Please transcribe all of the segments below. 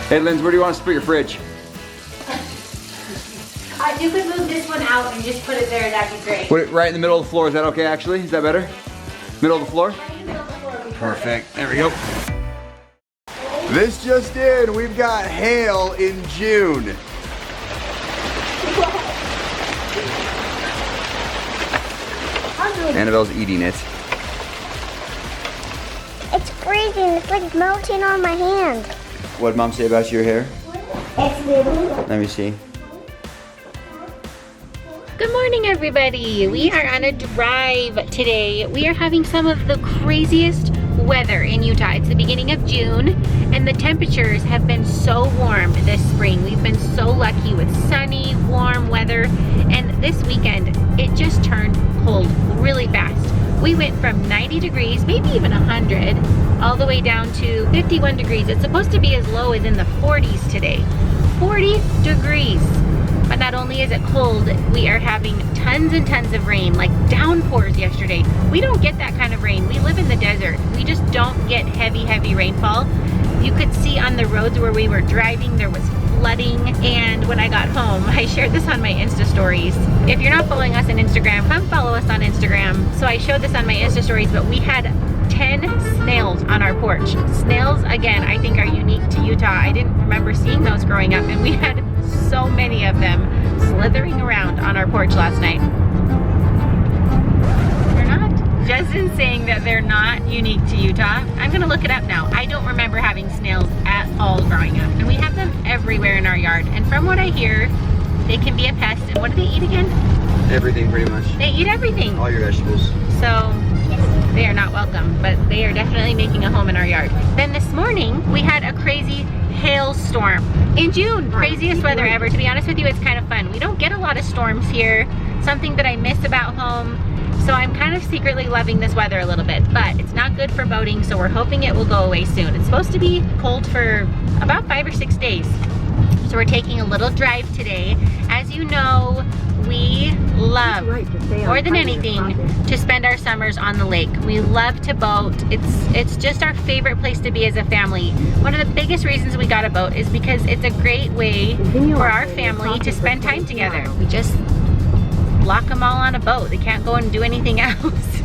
Hey, Linz, where do you want us to put your fridge? You could move this one out and just put it there, that'd be great. Put it right in the middle of the floor, is that okay actually? Is that better? Middle of the floor? Right in the middle of the floor would be Perfect, there we go. This just in, we've got hail in June. Annabelle's eating it. It's freezing. It's like melting on my hand. What did Mom say about your hair? It's little. Let me see. Good morning, everybody. We are on a drive today. We are having some of the craziest weather in Utah. It's the beginning of June and the temperatures have been so warm this spring. We've been so lucky with sunny, warm weather, and this weekend it just turned cold really fast. We went from 90 degrees, maybe even 100, all the way down to 51 degrees. It's supposed to be as low as in the 40s today. 40 degrees. But not only is it cold, we are having tons and tons of rain, like downpours yesterday. We don't get that kind of rain. We live in the desert. We just don't get heavy, heavy rainfall. You could see on the roads where we were driving, there was flooding. And when I got home, I shared this on my Insta stories. If you're not following us on Instagram, come follow us on Instagram. So I showed this on my Insta stories, but we had 10 snails on our porch. Snails, again, I think are unique to Utah. I didn't remember seeing those growing up, and we had so many of them slithering around on our porch last night. They're not. Justin's saying that they're not unique to Utah. I'm gonna look it up now. I don't remember having snails at all growing up, and we have them everywhere in our yard. And from what I hear, they can be a pest. And what do they eat again? Everything pretty much. They eat everything. All your vegetables. So they are not welcome, but they are definitely making a home in our yard. Then this morning, we had a crazy hailstorm. In June, craziest weather ever. To be honest with you, it's kind of fun. We don't get a lot of storms here, something that I miss about home. So I'm kind of secretly loving this weather a little bit, but it's not good for boating, so we're hoping it will go away soon. It's supposed to be cold for about 5 or 6 days. So we're taking a little drive today. As you know, we love, more than anything, to spend our summers on the lake. We love to boat. It's just our favorite place to be as a family. One of the biggest reasons we got a boat is because it's a great way for our family to spend time together. We just lock them all on a boat. They can't go and do anything else.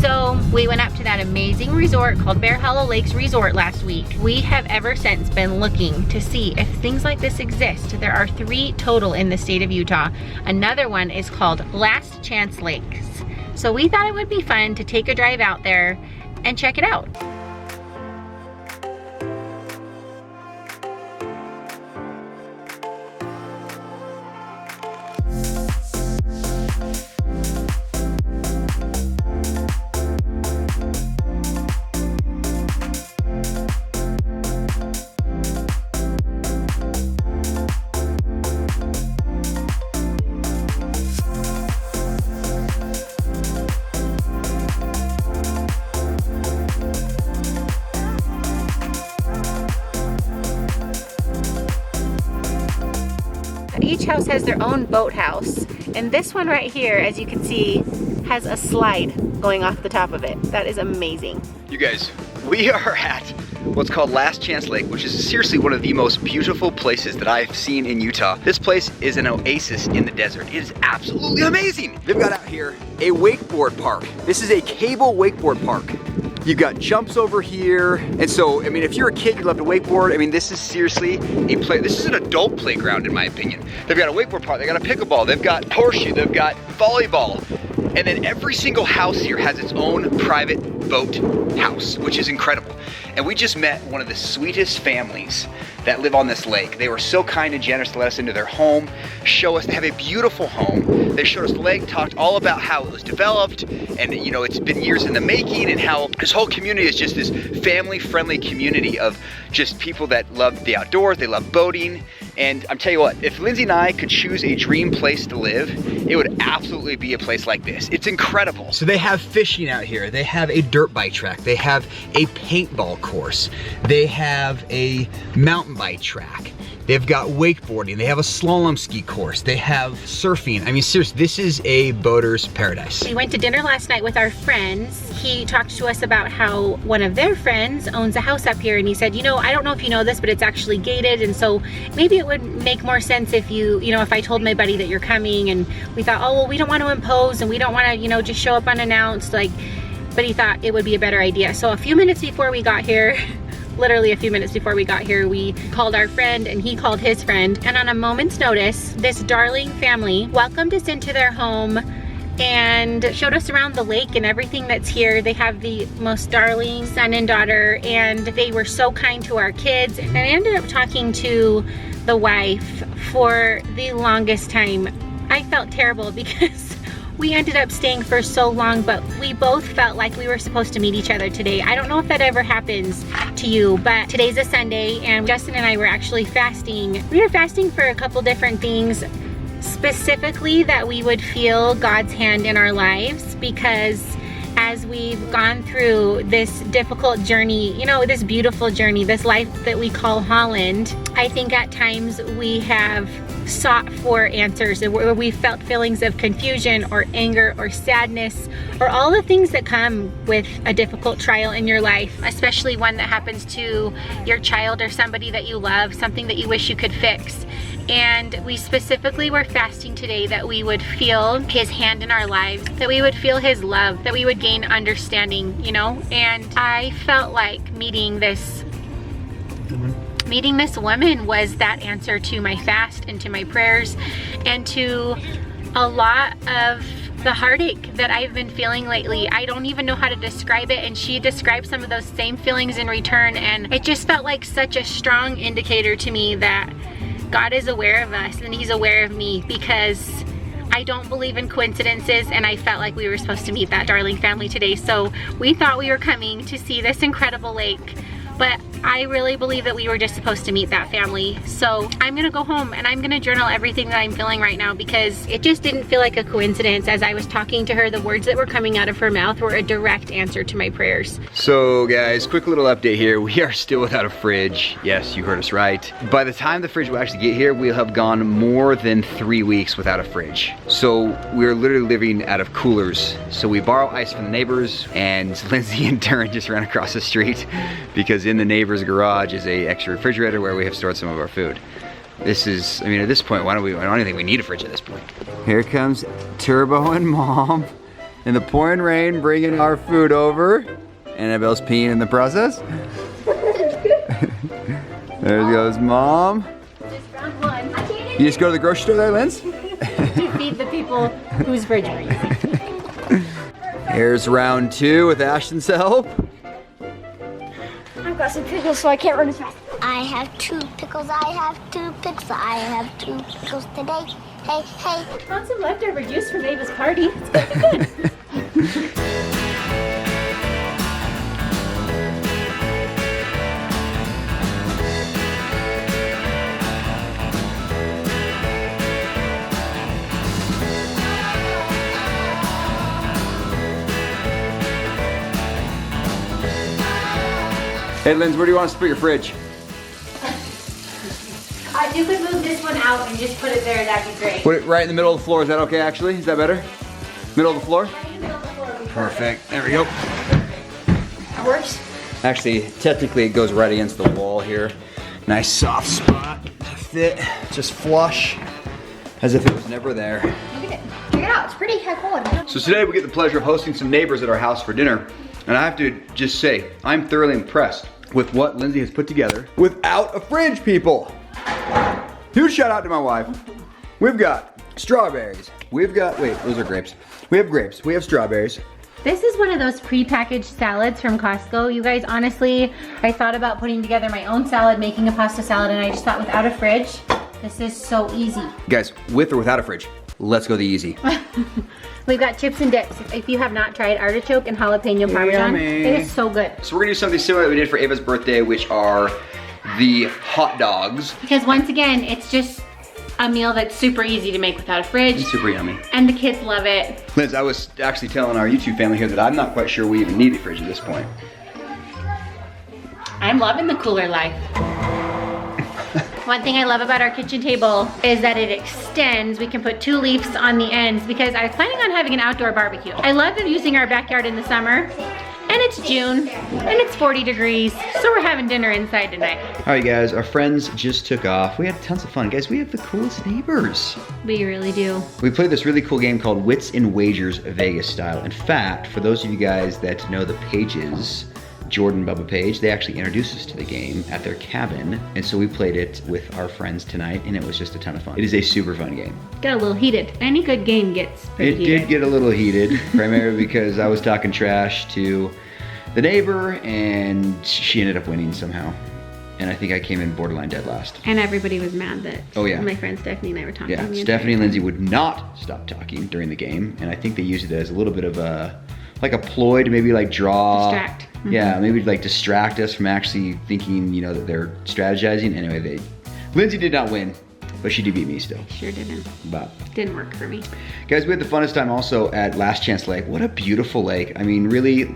So we went up to that amazing resort called Bear Hollow Lakes Resort last week. We have ever since been looking to see if things like this exist. There are 3 total in the state of Utah. Another one is called Last Chance Lakes. So we thought it would be fun to take a drive out there and check it out. Each house has their own boathouse, and this one right here, as you can see, has a slide going off the top of it. That is amazing. You guys, we are at what's called Last Chance Lake, which is seriously one of the most beautiful places that I've seen in Utah. This place is an oasis in the desert. It is absolutely amazing. They've got out here a wakeboard park. This is a cable wakeboard park. You've got jumps over here. And so, I mean, if you're a kid, you love to wakeboard. I mean, this is seriously this is an adult playground in my opinion. They've got a wakeboard park, they've got a pickleball, they've got horseshoe, they've got volleyball. And then every single house here has its own private boat house, which is incredible. And we just met one of the sweetest families that live on this lake. They were so kind and generous to let us into their home, show us they have a beautiful home. They showed us the lake, talked all about how it was developed, and you know, it's been years in the making, and how this whole community is just this family-friendly community of just people that love the outdoors, they love boating, And I'm telling you what, if Lindsay and I could choose a dream place to live, it would absolutely be a place like this. It's incredible. So they have fishing out here. They have a dirt bike track. They have a paintball course. They have a mountain bike track. They've got wakeboarding. They have a slalom ski course. They have surfing. I mean, seriously, this is a boater's paradise. We went to dinner last night with our friends. He talked to us about how one of their friends owns a house up here, and he said, you know, I don't know if you know this, but it's actually gated, and so maybe it would make more sense if if I told my buddy that you're coming. And we thought, oh, well, we don't want to impose, and we don't want to, just show up unannounced, but he thought it would be a better idea. So a few minutes before we got here, literally a few minutes before we got here, we called our friend and he called his friend. And on a moment's notice, this darling family welcomed us into their home and showed us around the lake and everything that's here. They have the most darling son and daughter, and they were so kind to our kids. And I ended up talking to the wife for the longest time. I felt terrible because we ended up staying for so long, but we both felt like we were supposed to meet each other today. I don't know if that ever happens to you, but today's a Sunday and Justin and I were actually fasting. We were fasting for a couple different things, specifically that we would feel God's hand in our lives, because as we've gone through this difficult journey, this beautiful journey, this life that we call Holland, I think at times we have sought for answers, where we felt feelings of confusion or anger or sadness or all the things that come with a difficult trial in your life, especially one that happens to your child or somebody that you love, something that you wish you could fix. And we specifically were fasting today that we would feel his hand in our lives, that we would feel his love, that we would gain understanding, and I felt like meeting this woman was that answer to my fast and to my prayers and to a lot of the heartache that I've been feeling lately. I don't even know how to describe it, and she described some of those same feelings in return, and it just felt like such a strong indicator to me that God is aware of us and he's aware of me, because I don't believe in coincidences, and I felt like we were supposed to meet that darling family today. So we thought we were coming to see this incredible lake, but I really believe that we were just supposed to meet that family. So I'm gonna go home and I'm gonna journal everything that I'm feeling right now, because it just didn't feel like a coincidence. As I was talking to her, the words that were coming out of her mouth were a direct answer to my prayers. So guys, quick little update here. We are still without a fridge. Yes, you heard us right. By the time the fridge will actually get here, we'll have gone more than 3 weeks without a fridge. So we're literally living out of coolers. So we borrow ice from the neighbors, and Lindsay and Darren just ran across the street because in the neighbor's garage is a extra refrigerator where we have stored some of our food. This is, at this point, I don't even think we need a fridge at this point. Here comes Turbo and Mom in the pouring rain bringing our food over. Annabelle's peeing in the process. There goes Mom. Just round one. You just go to the grocery store there, Linz? To feed the people whose fridge we're using. Here's round 2 with Ashton's help. I've got some pickles, so I can't run as fast. I have 2 pickles. I have 2 pickles. I have 2 pickles today. Hey, hey. Found some leftover juice from Ava's party. It's gonna be good. Hey Linz, where do you want us to put your fridge? If you could move this one out and just put it there, that'd be great. Put it right in the middle of the floor. Is that okay, actually? Is that better? Middle of the floor? Right in the middle of the floor would be Perfect. There we go. That works. Actually, technically it goes right against the wall here. Nice soft spot to fit, just flush, as if it was never there. Look at it. Check it out. It's pretty high quality. So today we get the pleasure of hosting some neighbors at our house for dinner. And I have to just say, I'm thoroughly impressed with what Lindsay has put together without a fridge, people. Huge shout out to my wife. We've got strawberries. We've got, wait, those are grapes. We have grapes, we have strawberries. This is one of those pre-packaged salads from Costco. You guys, honestly, I thought about putting together my own salad, making a pasta salad, and I just thought without a fridge, this is so easy. Guys, with or without a fridge, let's go the easy. We've got chips and dips. If you have not tried artichoke and jalapeno parmesan, Yummy. it is so good. So we're gonna do something similar that we did for Ava's birthday, which are the hot dogs. Because once again, it's just a meal that's super easy to make without a fridge. It's super yummy. And the kids love it. Liz, I was actually telling our YouTube family here that I'm not quite sure we even need a fridge at this point. I'm loving the cooler life. One thing I love about our kitchen table is that it extends. We can put 2 leaves on the ends because I was planning on having an outdoor barbecue. I love using our backyard in the summer. And it's June, and it's 40 degrees, so we're having dinner inside tonight. All right, guys, our friends just took off. We had tons of fun. Guys, we have the coolest neighbors. We really do. We played this really cool game called Wits and Wagers Vegas style. In fact, for those of you guys that know the Pages, Jordan, Bubba Page, they actually introduced us to the game at their cabin. And so we played it with our friends tonight, and it was just a ton of fun. It is a super fun game. Got a little heated. Any good game gets pretty heated. It did get a little heated, primarily because I was talking trash to the neighbor, and she ended up winning somehow. And I think I came in borderline dead last. And everybody was mad that my friend Stephanie and I were talking. Yeah, Stephanie and Lindsay would not stop talking during the game, and I think they used it as a little bit of a ploy to maybe like draw. Distract. Mm-hmm. Yeah, maybe like distract us from actually thinking, you know, that they're strategizing. Anyway, Lindsay did not win, but she did beat me still. Sure didn't. But didn't work for me. Guys, we had the funnest time also at Last Chance Lake. What a beautiful lake. I mean, really,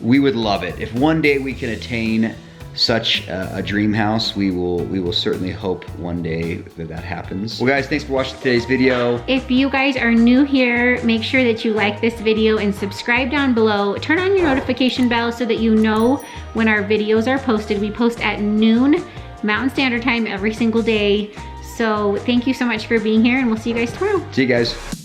we would love it. If one day we can attain such a dream house, we will certainly hope one day that happens. Well, guys, thanks for watching today's video. If you guys are new here, make sure that you like this video and subscribe down below. Turn on your notification bell so that you know when our videos are posted. We post at noon Mountain Standard Time every single day. So thank you so much for being here, and we'll see you guys tomorrow. See you guys.